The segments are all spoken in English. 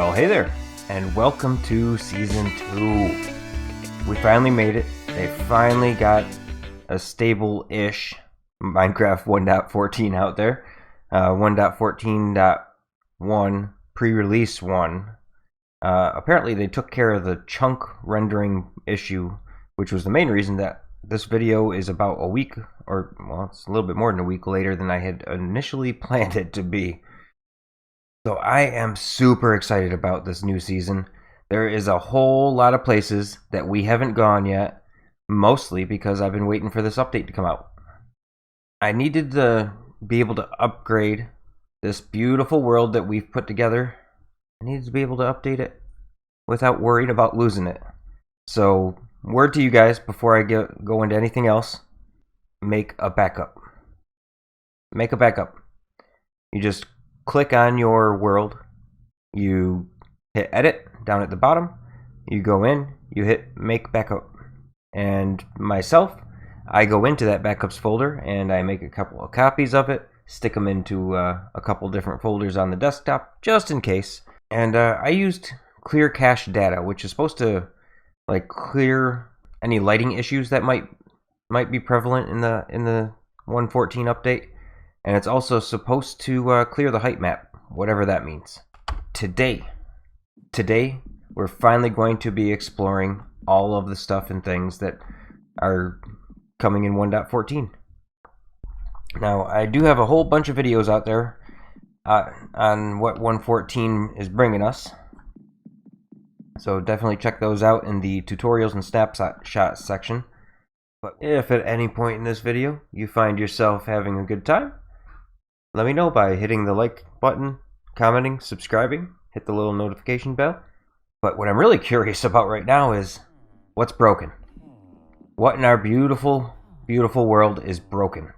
Well, hey there, and welcome to Season 2. We finally made it. They finally got a stable-ish Minecraft 1.14 out there. 1.14.1, pre-release 1. Apparently they took care of the chunk rendering issue, which was the main reason that this video is about a week, or, well, it's a little bit more than a week later than I had initially planned it to be. So I am super excited about this new season. There is a whole lot of places that we haven't gone yet, mostly because I've been waiting for this update to come out. I needed to be able to upgrade this beautiful world that we've put together. I needed to be able to update it without worrying about losing it. So, word to you guys before I go into anything else, make a backup. Make a backup. You just click on your world, you hit edit down at the bottom, you go in, you hit make backup. And myself, I go into that backups folder and I make a couple of copies of it, stick them into a couple different folders on the desktop just in case. And I used clear cache data, which is supposed to like clear any lighting issues that might be prevalent in the 1.14 update. And it's also supposed to clear the height map, whatever that means. Today, we're finally going to be exploring all of the stuff and things that are coming in 1.14. Now, I do have a whole bunch of videos out there on what 1.14 is bringing us. So definitely check those out in the tutorials and snapshots section. But if at any point in this video you find yourself having a good time, let me know by hitting the like button, commenting, subscribing, hit the little notification bell. But what I'm really curious about right now is what's broken. What in our beautiful, beautiful world is broken?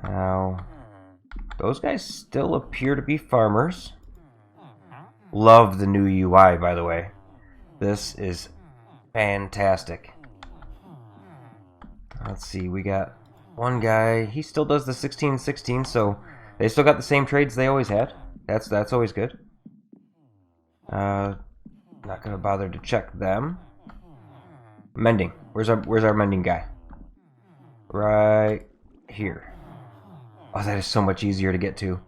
Now, those guys still appear to be farmers. Love the new UI, by the way. This is fantastic. Let's see, we got one guy, he still does the 16-16, so they still got the same trades they always had. That's always good. Not gonna bother to check them. Mending. Where's our mending guy? Right here. Oh, that is so much easier to get to.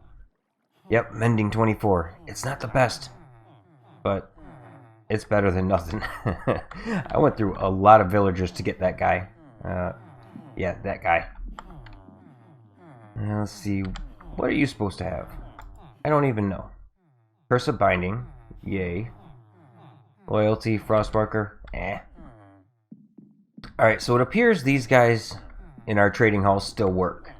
Yep, mending 24. It's not the best, but it's better than nothing. I went through a lot of villagers to get that guy. Yeah, that guy. Let's see. What are you supposed to have? I don't even know. Curse of Binding. Yay. Loyalty, Frostmarker. Alright, so it appears these guys in our trading halls still work.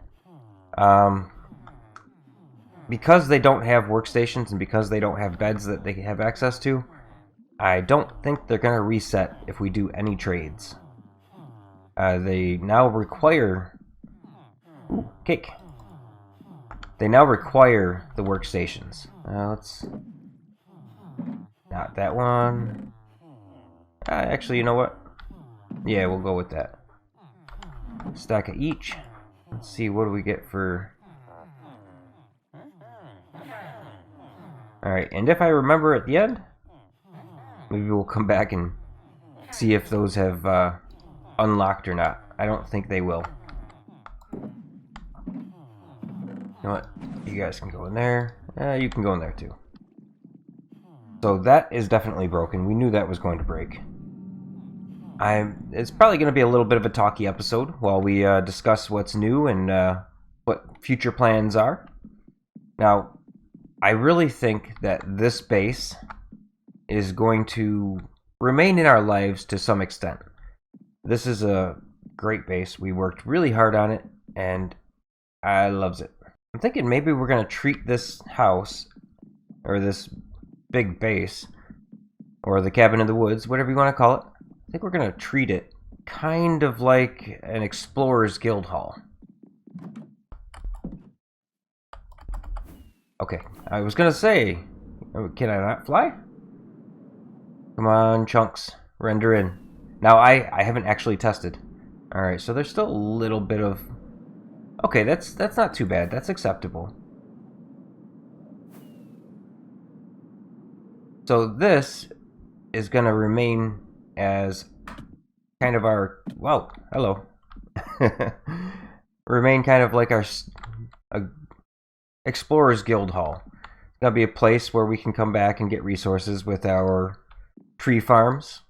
Because they don't have workstations and because they don't have beds that they have access to, I don't think they're going to reset if we do any trades. They now require... Ooh, cake. They now require the workstations. Let's... Not that one. Actually, you know what? Yeah, we'll go with that. Stack of each. Let's see, what do we get for... Alright, and if I remember at the end, maybe we'll come back and see if those have unlocked or not. I don't think they will. You know what? You guys can go in there. You can go in there too. So that is definitely broken. We knew that was going to break. It's probably going to be a little bit of a talky episode while we discuss what's new and what future plans are. Now, I really think that this base is going to remain in our lives to some extent. This is a great base. We worked really hard on it, and I loves it. I'm thinking maybe we're going to treat this house, or this big base, or the cabin in the woods, whatever you want to call it. I think we're going to treat it kind of like an Explorer's Guild Hall. Okay, I was going to say, can I not fly? Come on, chunks, render in. Now, I haven't actually tested. Alright, so there's still a little bit of... Okay, that's not too bad. That's acceptable. So this is going to remain as kind of our, whoa, hello. Remain kind of like our Explorers Guild Hall. It's going to be a place where we can come back and get resources with our tree farms.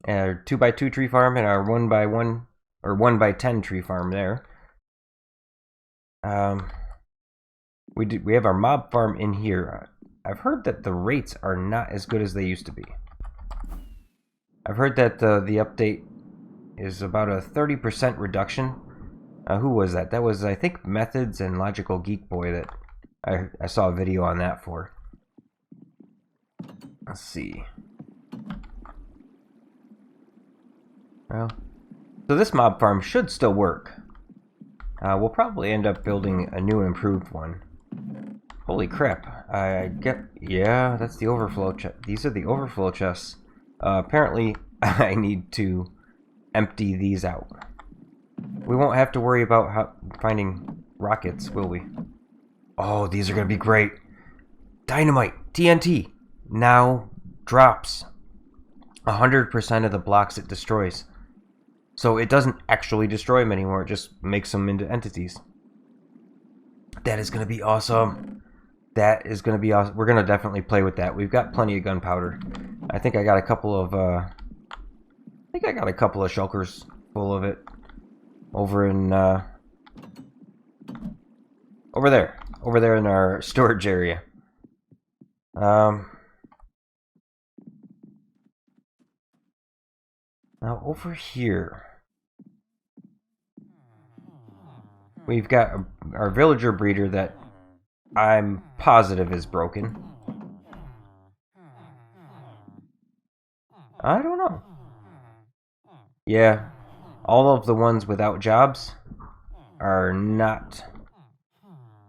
Our 2x2 tree farm and our 1x1 or 1x10 tree farm there. We have our mob farm in here. I've heard that the rates are not as good as they used to be. I've heard that the update is about a 30% reduction. Who was that? That was, I think, Methods and Logical Geek Boy that I saw a video on that for. Let's see. Well, so this mob farm should still work. We'll probably end up building a new and improved one. Holy crap. Yeah, that's the overflow chest. These are the overflow chests. Apparently, I need to empty these out. We won't have to worry about finding rockets, will we? Oh, these are going to be great. Dynamite, TNT, now drops 100% of the blocks it destroys. So it doesn't actually destroy them anymore, it just makes them into entities. That is going to be awesome. That is going to be awesome. We're going to definitely play with that. We've got plenty of gunpowder. I think I got a couple of shulkers full of it over in over there in our storage area. Now over here we've got our villager breeder that I'm positive is broken. I don't know. Yeah, all of the ones without jobs are not.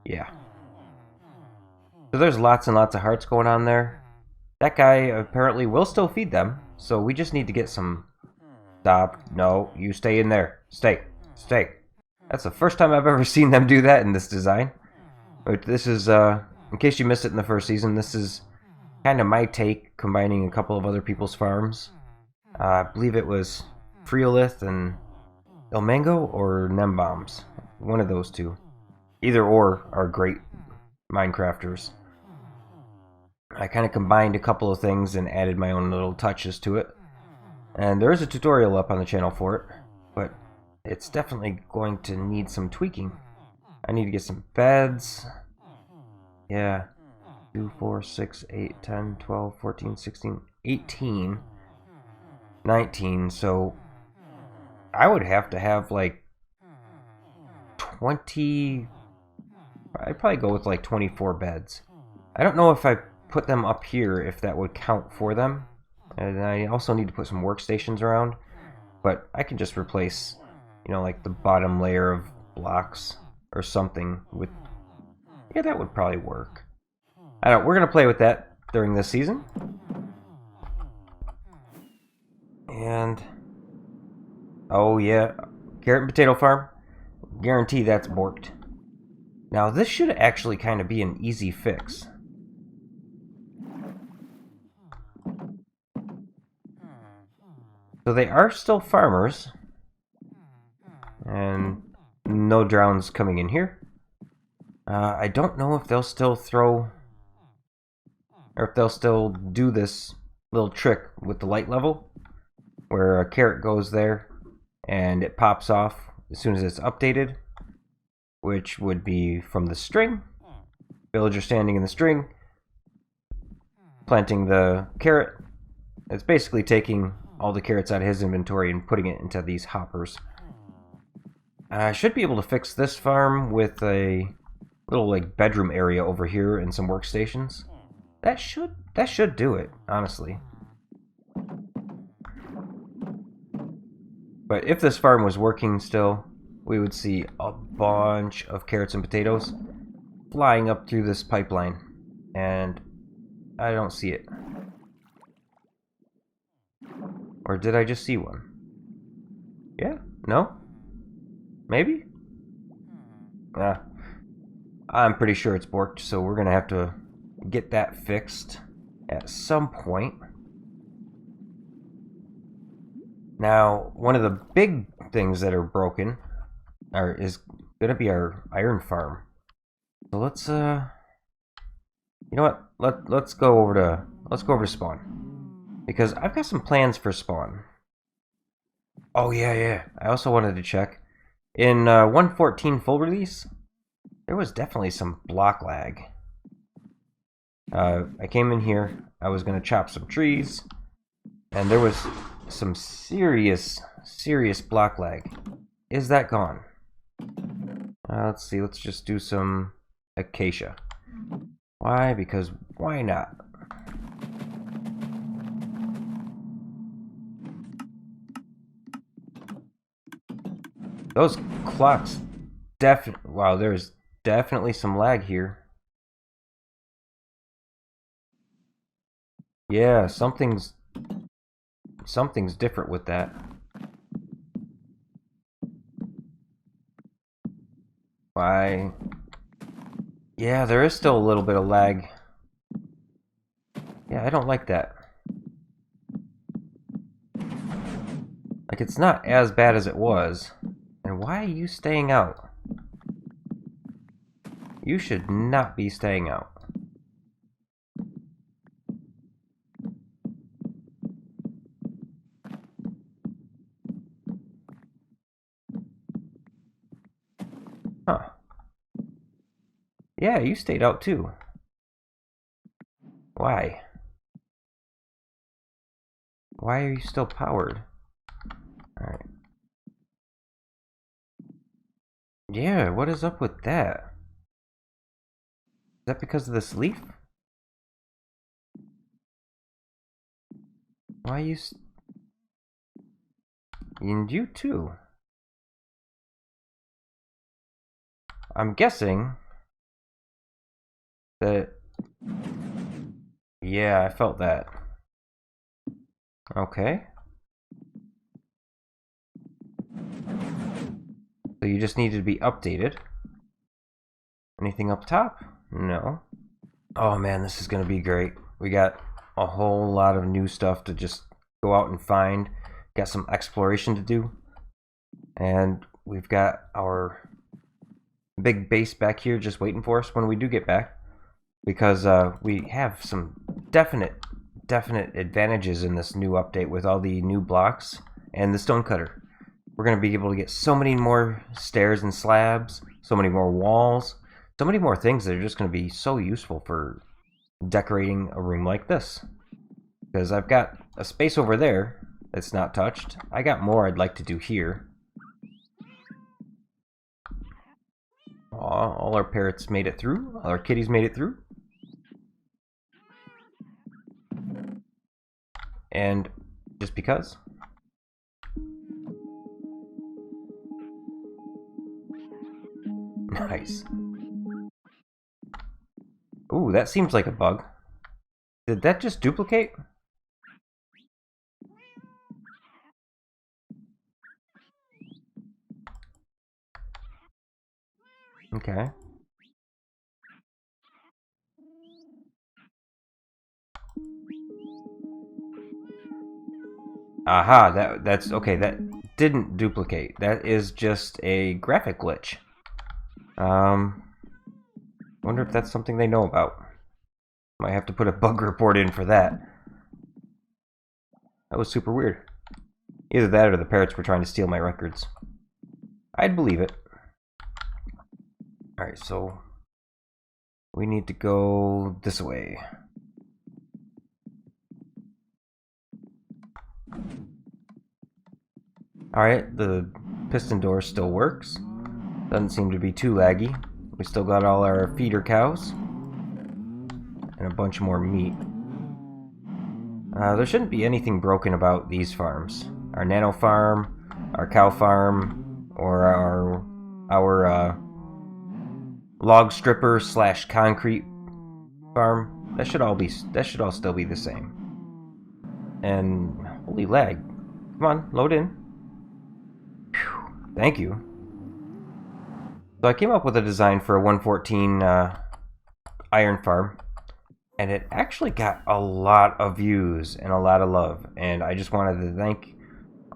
Yeah. So there's lots and lots of hearts going on there. That guy apparently will still feed them, so we just need to get some. Stop. No, you stay in there. Stay. Stay. That's the first time I've ever seen them do that in this design. But this is, in case you missed it in the first season, this is kind of my take, combining a couple of other people's farms. I believe it was Freolith and El Mango or Nembombs. One of those two. Either or are great Minecrafters. I kind of combined a couple of things and added my own little touches to it. And there is a tutorial up on the channel for it, but it's definitely going to need some tweaking. I need to get some beds. Yeah. 2, 4, 6, 8, 10, 12, 14, 16, 18, 19. So I would have to have like 20. I'd probably go with like 24 beds. I don't know if I put them up here, if that would count for them. And I also need to put some workstations around. But I can just replace, you know, like the bottom layer of blocks or something with. Yeah, that would probably work. I don't know, we're going to play with that during this season. And. Oh, yeah. Carrot and potato farm. Guarantee that's borked. Now, this should actually kind of be an easy fix. So they are still farmers. And no drowns coming in here. I don't know if they'll still throw, or if they'll still do this little trick with the light level, where a carrot goes there and it pops off as soon as it's updated, which would be from the string. Villager standing in the string, planting the carrot. It's basically taking all the carrots out of his inventory and putting it into these hoppers. I should be able to fix this farm with a little like bedroom area over here and some workstations. That should do it, honestly. But if this farm was working still, we would see a bunch of carrots and potatoes flying up through this pipeline. And I don't see it. Or did I just see one? Yeah? No? Maybe? I'm pretty sure it's borked, so we're gonna have to get that fixed. at some point. Now, one of the big things that are broken is going to be our iron farm. So let's you know what? Let's go over to spawn, because I've got some plans for spawn. Oh yeah. I also wanted to check in 1.14 full release. There was definitely some block lag. I came in here. I was gonna chop some trees, and there was some serious block lag. Is that gone? Let's see. Let's just do some acacia. Why? Because why not? Those clocks definitely... Wow, there's definitely some lag here. Yeah, something's different with that. Why? Yeah, there is still a little bit of lag. Yeah, I don't like that. Like, it's not as bad as it was. And why are you staying out? You should not be staying out. Huh. Yeah, you stayed out too. Why? Why are you still powered? Alright. Yeah, what is up with that? Is that because of this leaf? Why you... And you too. I'm guessing that... Yeah, I felt that. Okay. So you just needed to be updated. Anything up top? No. Oh man, this is gonna be great. We got a whole lot of new stuff to just go out and find. Got some exploration to do. And we've got our big base back here just waiting for us when we do get back. Because we have some definite advantages in this new update with all the new blocks and the stonecutter. We're going to be able to get so many more stairs and slabs, so many more walls, so many more things that are just going to be so useful for decorating a room like this. Because I've got a space over there that's not touched. I got more I'd like to do here. Aw, all our parrots made it through. All our kitties made it through. And just because. Nice. Ooh, that seems like a bug. Did that just duplicate? Okay. Aha, that's okay, that didn't duplicate. That is just a graphic glitch. Wonder if that's something they know about. Might have to put a bug report in for that. That was super weird. Either that or the parrots were trying to steal my records. I'd believe it. Alright, so we need to go this way. Alright, the piston door still works. Doesn't seem to be too laggy. We still got all our feeder cows. And a bunch more meat. There shouldn't be anything broken about these farms. Our nano farm, our cow farm, or our log stripper slash concrete farm. That should all still be the same. And holy lag. Come on, load in. Whew, thank you. So I came up with a design for a 114 iron farm. and it actually got a lot of views and a lot of love. And I just wanted to thank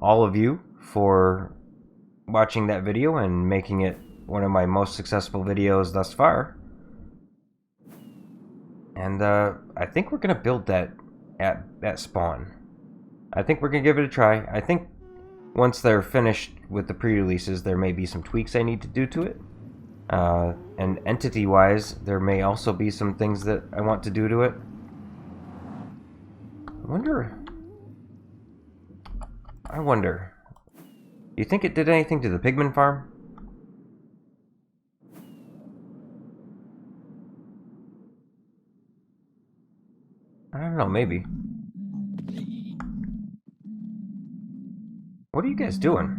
all of you for watching that video and making it one of my most successful videos thus far. And I think we're gonna build that at spawn. I think we're gonna give it a try. I think once they're finished with the pre-releases, there may be some tweaks I need to do to it. And entity-wise, there may also be some things that I want to do to it. I wonder. Do you think it did anything to the pigman farm? I don't know, maybe. What are you guys doing?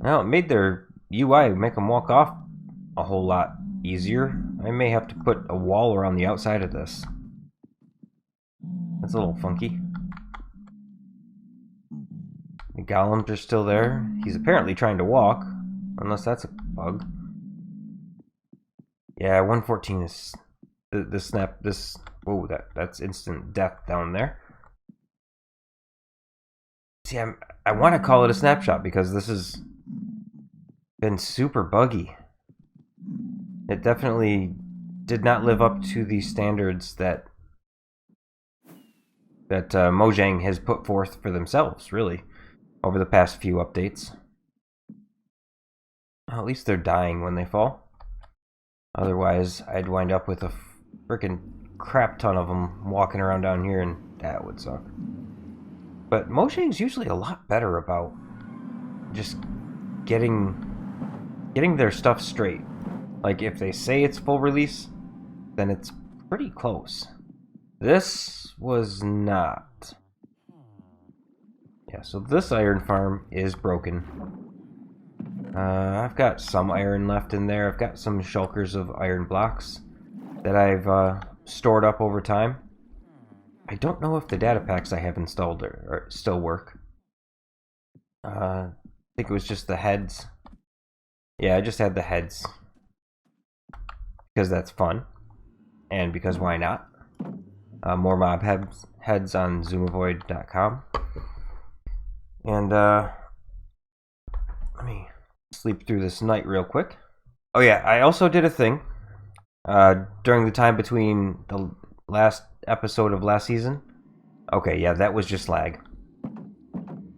Well, it made their UI make them walk off a whole lot easier. I may have to put a wall around the outside of this. That's a little funky. The golems are still there. He's apparently trying to walk, unless that's a bug. Yeah, 114 is the snap. This whoa, that's instant death down there. See, I want to call it a snapshot because this has been super buggy. It definitely did not live up to the standards that Mojang has put forth for themselves, really, over the past few updates. Well, at least they're dying when they fall. Otherwise, I'd wind up with a freaking crap ton of them walking around down here, and that would suck. But Mojang's usually a lot better about just getting their stuff straight. Like, if they say it's full release, then it's pretty close. This was not. Yeah, so this iron farm is broken. I've got some iron left in there. I've got some shulkers of iron blocks that I've stored up over time. I don't know if the data packs I have installed or still work. I think it was just the heads. Yeah, I just had the heads. Because that's fun. And because why not? More mob heads on zoomavoid.com. And let me sleep through this night real quick. Oh yeah, I also did a thing during the time between the last episode of last season. Okay, yeah, that was just lag.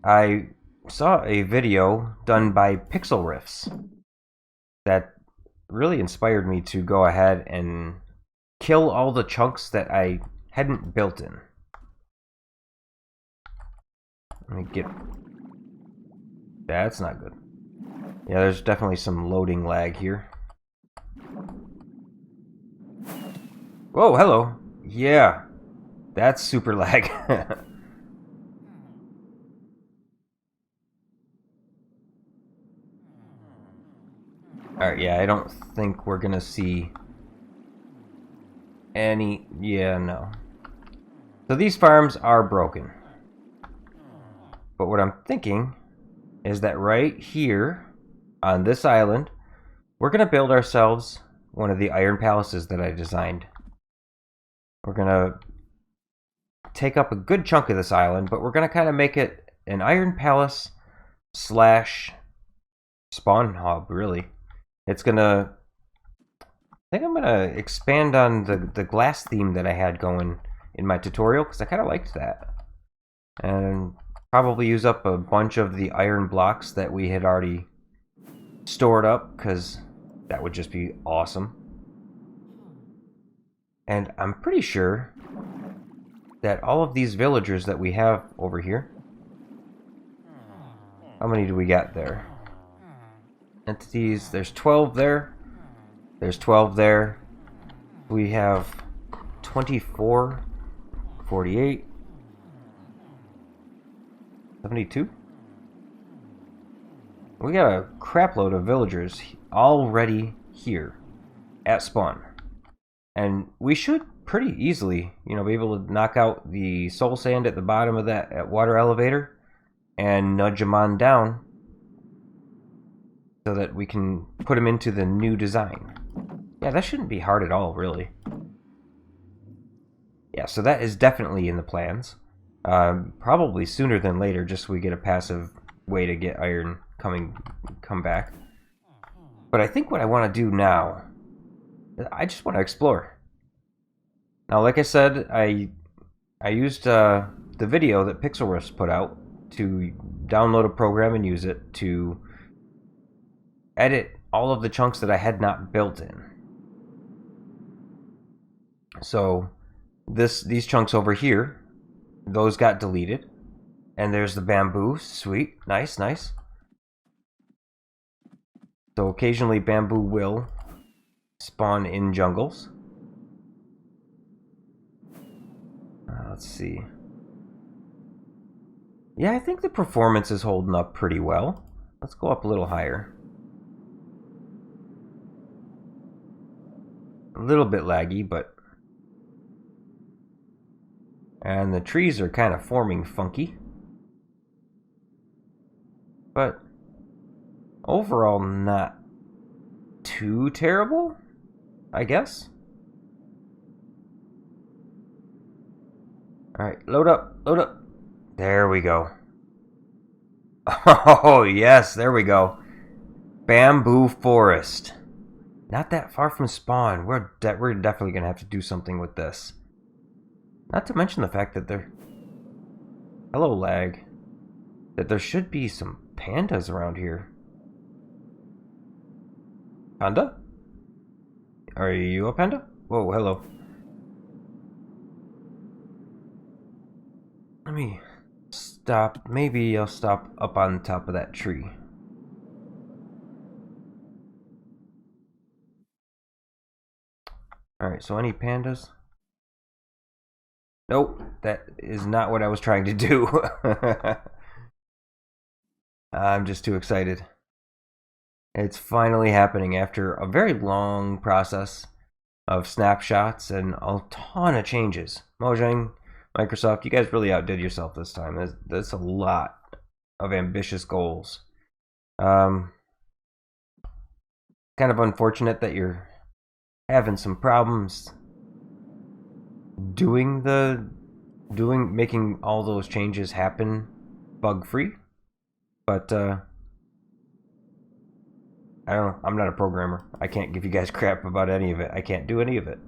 I saw a video done by Pixel Riffs that really inspired me to go ahead and kill all the chunks that I hadn't built in. Let me get... That's not good. Yeah, there's definitely some loading lag here. Whoa, hello. Yeah, that's super lag. Alright, yeah, I don't think we're gonna see any... Yeah, no. So these farms are broken. But what I'm thinking is that right here on this island, we're gonna build ourselves one of the iron palaces that I designed. We're gonna take up a good chunk of this island, but we're gonna kind of make it an iron palace slash spawn hub, really. It's gonna... I think I'm gonna expand on the glass theme that I had going in my tutorial, because I kind of liked that. And probably use up a bunch of the iron blocks that we had already stored up, because that would just be awesome. And I'm pretty sure that all of these villagers that we have over here... How many do we got there? Entities, there's 12 there. There's 12 there. We have 24, 48, 72. We got a crap load of villagers already here at spawn. And we should pretty easily, you know, be able to knock out the soul sand at the bottom of that water elevator and nudge them on down so that we can put them into the new design. Yeah, that shouldn't be hard at all, really. Yeah, so that is definitely in the plans. Probably sooner than later, just so we get a passive way to get iron come back. But I think what I want to do now, I just want to explore. Now, like I said, I used the video that Pixelriffs put out to download a program and use it to edit all of the chunks that I had not built in. So these chunks over here, those got deleted. And there's the bamboo. Sweet. Nice, nice. So occasionally bamboo will spawn in jungles. Let's see. Yeah, I think the performance is holding up pretty well. Let's go up a little higher. A little bit laggy, but... And the trees are kind of forming funky. But overall, not too terrible, I guess. Alright, load up, load up. There we go. Oh, yes, there we go. Bamboo forest. Not that far from spawn. We're definitely going to have to do something with this. Not to mention the fact that there... Hello, lag. That there should be some pandas around here. Panda? Are you a panda? Whoa, hello. Let me stop. Maybe I'll stop up on top of that tree. Alright, so any pandas? Nope, that is not what I was trying to do. I'm just too excited. It's finally happening after a very long process of snapshots and a ton of changes. Mojang, Microsoft, you guys really outdid yourself this time. That's a lot of ambitious goals. Kind of unfortunate that you're having some problems making all those changes happen bug free. But I don't know, I'm not a programmer. I can't give you guys crap about any of it. I can't do any of it.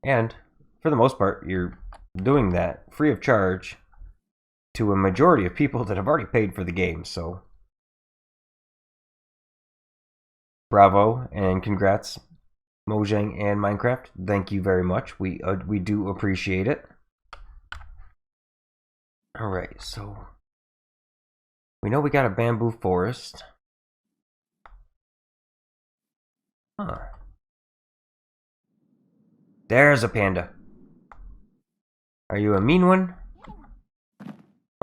And for the most part, you're doing that free of charge to a majority of people that have already paid for the game, so bravo and congrats, Mojang and Minecraft. Thank you very much. We do appreciate it. Alright, so we know we got a bamboo forest. Huh. There's a panda. Are you a mean one?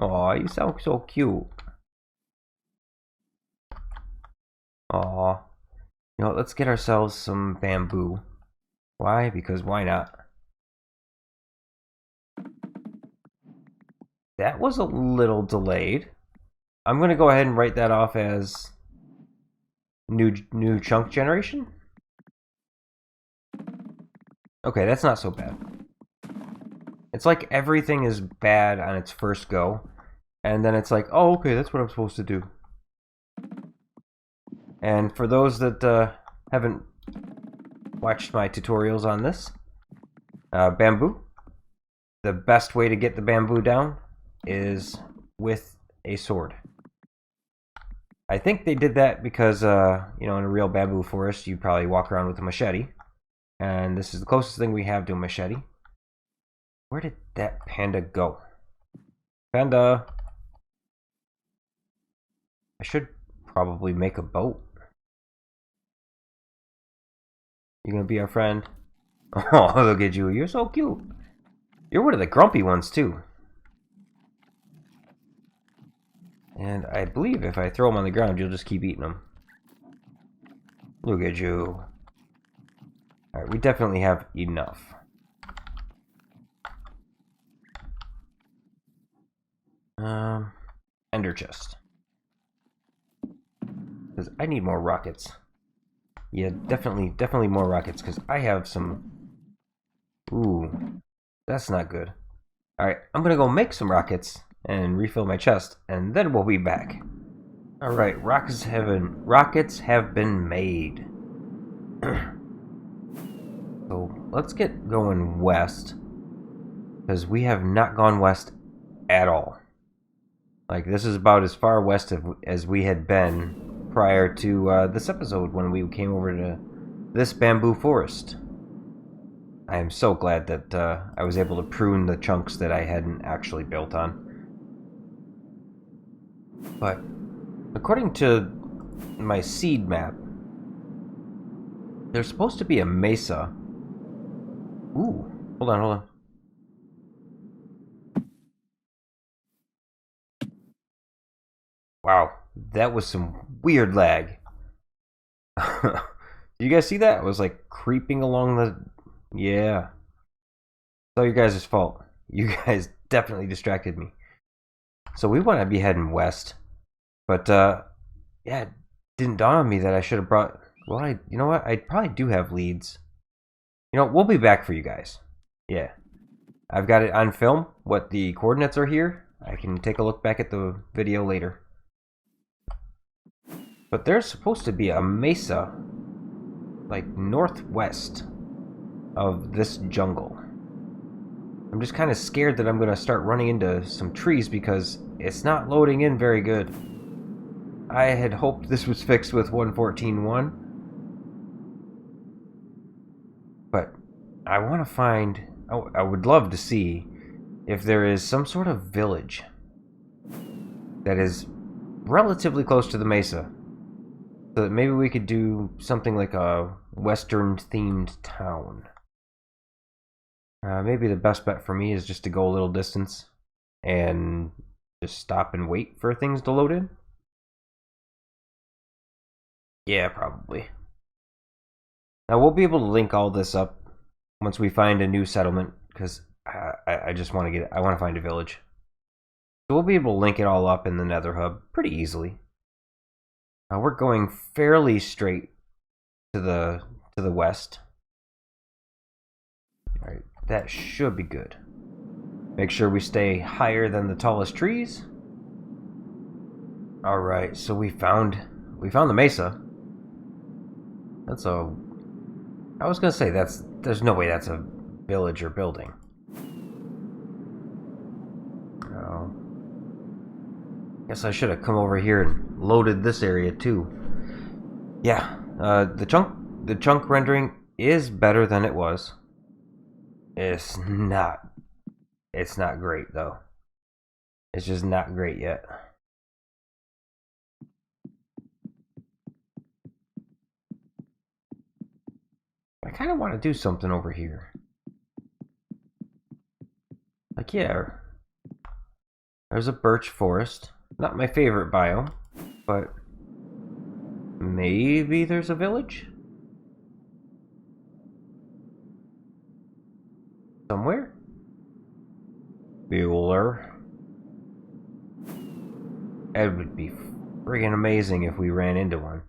Aw, you sound so cute. Aw. You know, let's get ourselves some bamboo. Why? Because why not? That was a little delayed. I'm gonna go ahead and write that off as new chunk generation. Okay, that's not so bad. It's like everything is bad on its first go, and then it's like, oh, okay, that's what I'm supposed to do. And for those that haven't watched my tutorials on this, bamboo, the best way to get the bamboo down is with a sword. I think they did that because, you know, in a real bamboo forest, you probably walk around with a machete. And this is the closest thing we have to a machete. Where did that panda go? Panda! I should probably make a boat. You gonna be our friend? Oh, look at you. You're so cute. You're one of the grumpy ones, too. And I believe if I throw them on the ground, you'll just keep eating them. Look at you. Alright, we definitely have enough. Ender chest. Because I need more rockets. Yeah, definitely more rockets, because I have some... Ooh, that's not good. Alright, I'm gonna go make some rockets and refill my chest, and then we'll be back. Alright, rockets have been made. So let's get going west, because we have not gone west at all. Like, this is about as far west as we had been prior to this episode when we came over to this bamboo forest. I am so glad that I was able to prune the chunks that I hadn't actually built on. But according to my seed map, there's supposed to be a mesa. Ooh, hold on. Wow, that was some weird lag. Did you guys see that? It was like creeping along the... Yeah. It's all you guys' fault. You guys definitely distracted me. So we want to be heading west. But, yeah, it didn't dawn on me that I should have brought... Well, you know what? I probably do have leads. You know, we'll be back for you guys. Yeah. I've got it on film, what the coordinates are here. I can take a look back at the video later. But there's supposed to be a mesa, like, northwest of this jungle. I'm just kind of scared that I'm going to start running into some trees because it's not loading in very good. I had hoped this was fixed with 1.14.1, but I want to find... I would love to see if there is some sort of village that is relatively close to the mesa, so that maybe we could do something like a Western-themed town. Maybe the best bet for me is just to go a little distance and just stop and wait for things to load in. Yeah, probably. Now we'll be able to link all this up once we find a new settlement, because I just want to I want to find a village. So we'll be able to link it all up in the Nether Hub pretty easily. We're going fairly straight to the west. All right, that should be good. Make sure we stay higher than the tallest trees. All right, so we found the mesa. That's a... I was gonna say there's no way that's a village or building. Oh. Guess I should have come over here and loaded this area too. Yeah, the chunk rendering is better than it was. It's not great though. It's just not great yet. I kind of want to do something over here. Like, yeah, there's a birch forest. Not my favorite biome, but maybe there's a village? Somewhere? Bueller. It would be friggin' amazing if we ran into one.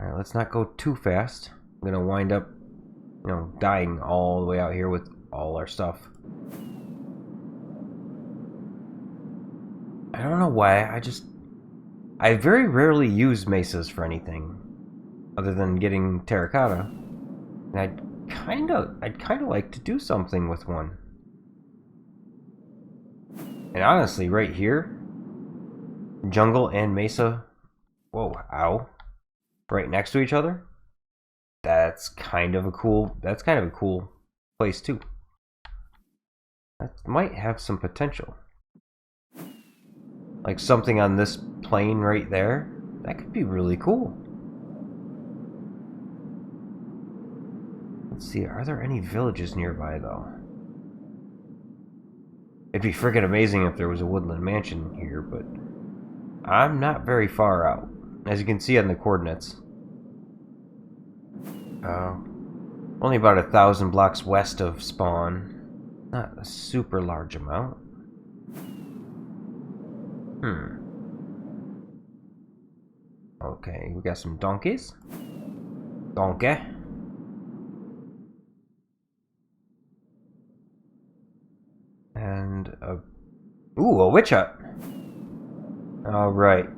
Alright, let's not go too fast. I'm gonna wind up, dying all the way out here with all our stuff. I don't know why, I very rarely use mesas for anything other than getting terracotta. And I'd kinda like to do something with one. And honestly, right here, jungle and mesa, whoa, ow, right next to each other, that's kind of a cool place too. That might have some potential. Like something on this plane right there, that could be really cool. Let's see, are there any villages nearby though? It'd be friggin' amazing if there was a woodland mansion here, but I'm not very far out, as you can see on the coordinates. Only about 1,000 blocks west of spawn. Not a super large amount. Okay, we got some donkeys. Donkey. And a witch hut. Alright.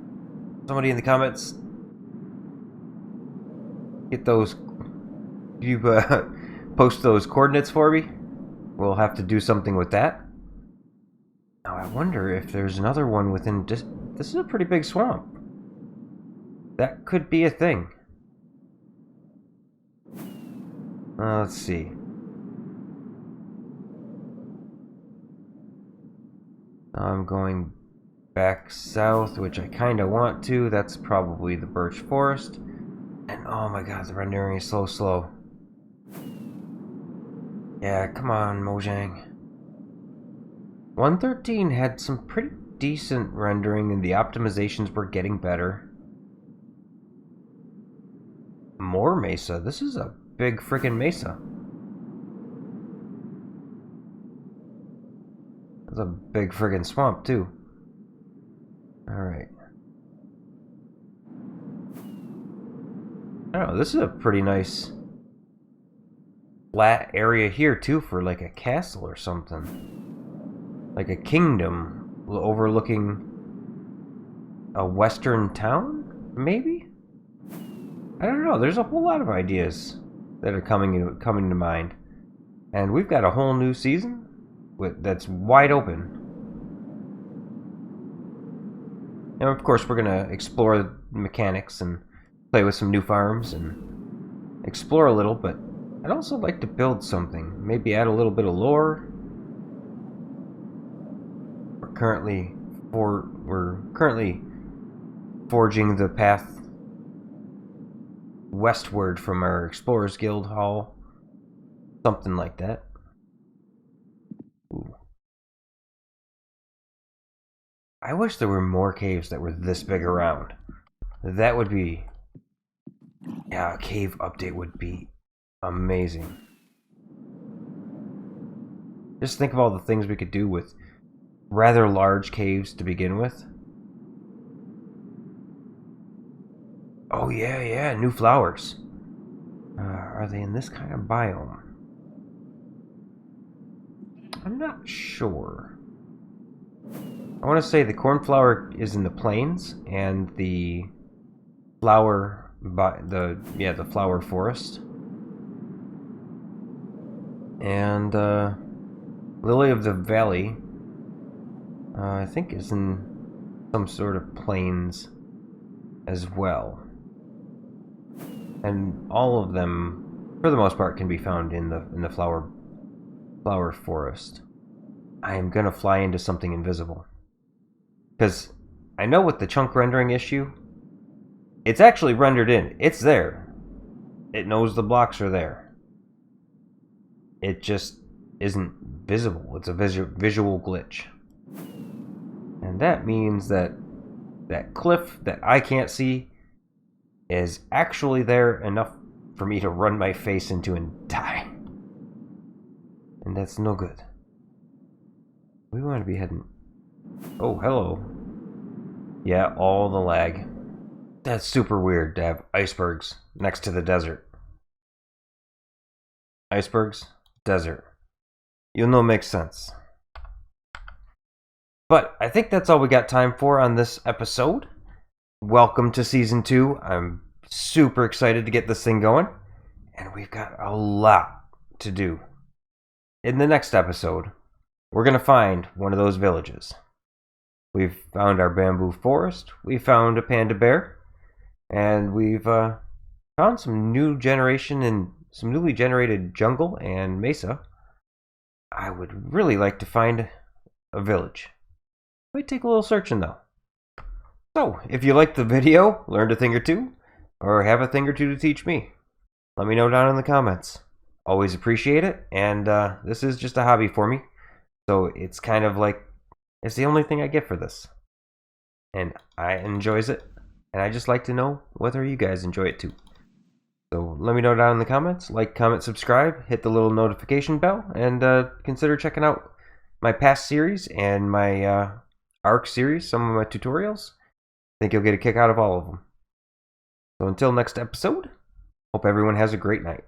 Somebody in the comments, get those, you post those coordinates for me. We'll have to do something with that. Now I wonder if there's another one within, this is a pretty big swamp. That could be a thing. Let's see. I'm going back south, which I kind of want to. That's probably the birch forest. And oh my god, the rendering is so slow. Yeah, come on, Mojang. 113 had some pretty decent rendering, and the optimizations were getting better. More mesa. This is a big freaking mesa. It's a big friggin' swamp, too. Alright. I don't know, this is a pretty nice flat area here, too, for like a castle or something. Like a kingdom overlooking a western town, maybe? I don't know, there's a whole lot of ideas that are coming to mind. And we've got a whole new season that's wide open. Now, of course, we're going to explore the mechanics and play with some new farms and explore a little, but I'd also like to build something. Maybe add a little bit of lore. We're currently forging the path westward from our Explorers Guild Hall. Something like that. Ooh. I wish there were more caves that were this big around. That would be... yeah, a cave update would be amazing. Just think of all the things we could do with rather large caves to begin with. Oh yeah, new flowers. Are they in this kind of biome? I'm not sure. I want to say the cornflower is in the plains, and the flower the flower forest, and lily of the valley, I think, is in some sort of plains as well. And all of them, for the most part, can be found in the flower forest. I am gonna fly into something invisible, because I know with the chunk rendering issue, it's actually rendered in. It's there. It knows the blocks are there. It just isn't visible. It's a visual glitch, and that means that that cliff that I can't see is actually there enough for me to run my face into and die. And that's no good. We want to be heading... oh, hello. Yeah, all the lag. That's super weird to have icebergs next to the desert. Icebergs, desert. You'll know, makes sense. But I think that's all we got time for on this episode. Welcome to Season 2. I'm super excited to get this thing going. And we've got a lot to do. In the next episode, we're going to find one of those villages. We've found our bamboo forest. We found a panda bear. And we've found some new generation and some newly generated jungle and mesa. I would really like to find a village. Might take a little searching though. So, if you liked the video, learned a thing or two, or have a thing or two to teach me, let me know down in the comments. Always appreciate it, and this is just a hobby for me, so it's kind of like, it's the only thing I get for this. And I enjoys it, and I just like to know whether you guys enjoy it too. So let me know down in the comments, like, comment, subscribe, hit the little notification bell, and consider checking out my past series and my ARC series, some of my tutorials. I think you'll get a kick out of all of them. So until next episode, Hope everyone has a great night.